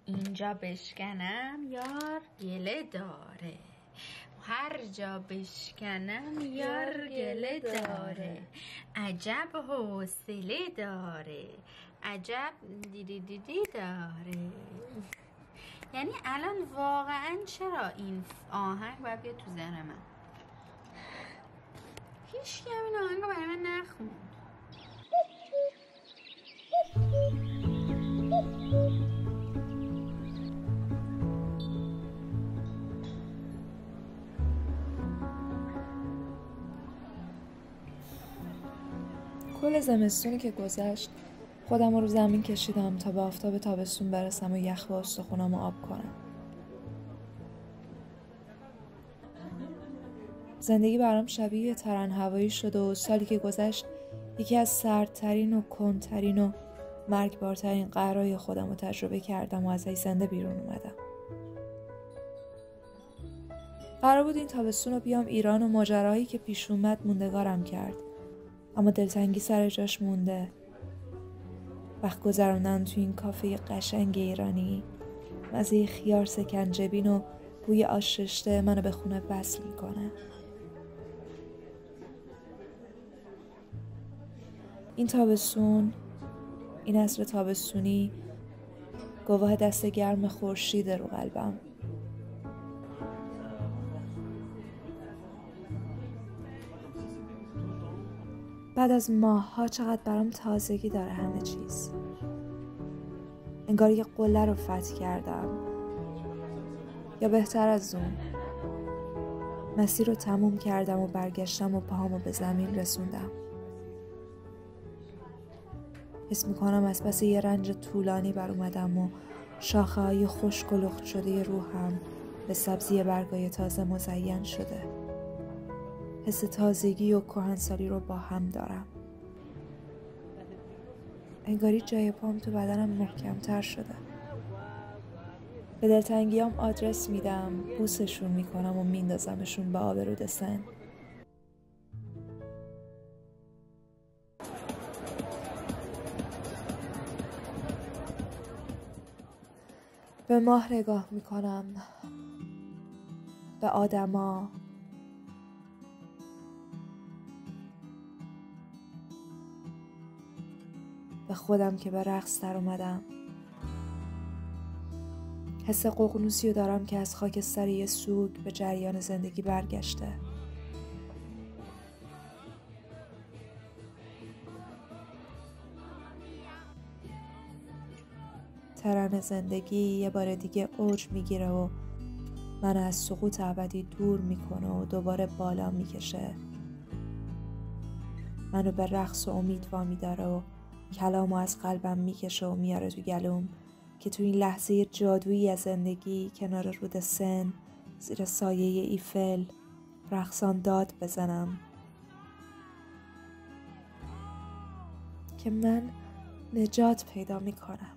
اینجا بشکنم یار گله داره، هر جا بشکنم یار گله داره. عجب حوصله داره، عجب دیدی داره. یعنی الان واقعا چرا این آهنگ باید بیاد تو ذهن من؟ هیچ کی این آهنگو برای من نخوند. کل زمستونی که گذشت خودم رو زمین کشیدم تا به آفتاب تابستون برسم و یخ و استخونامو آب کنم. زندگی برام شبیه ترن هوایی شده و سالی که گذشت یکی از سردترین و کندترین و مرگبارترین قهرهای خودم رو تجربه کردم و ازش زنده بیرون اومدم. قرار بود این تابستون رو بیام ایران و ماجراهایی که پیش اومد موندگارم کرد، اما دلتنگی سر جاش مونده. وقت گذروندن تو این کافه قشنگ ایرانی، مزه خیار سکنجبین و بوی آش رشته منو به خونه وصل میکنه. این تابستون، این عصر تابستونی، گواه دست گرم خورشید رو قلبم. بعد از ماه‌ها چقدر برام تازگی داره همه چیز. انگار یه قله رو فتح کردم، یا بهتر از اون مسیر رو تموم کردم و برگشتم و پاهامو به زمین رسوندم. حس میکنم از پس یه رنج طولانی بر اومدم و شاخه‌های خشک و لخت شده روحم به سبزی برگای تازه مزین شده. حس تازگی و کهنسالی رو با هم دارم. انگاری جای پام تو بدنم محکم‌تر شده. به دلتنگیام آدرس میدم، بوسشون میکنم و میندازمشون به آب رود سن. به ماه نگاه میکنم، به آدما، به خودم که به رقص در اومدم. حس ققنوسی رو دارم که از خاکستر یه سوگ به جریان زندگی برگشته. ترن زندگی یه بار دیگه اوج میگیره و منو از سقوط ابدی دور میکنه و دوباره بالا میکشه. منو به رقص و امید وامی داره و کلامو از قلبم میکشه و میاره تو گلوم که تو این لحظه جادویی از زندگی کنار رود سن زیر سایه ایفل رقصان داد بزنم که من نجات پیدا میکنم.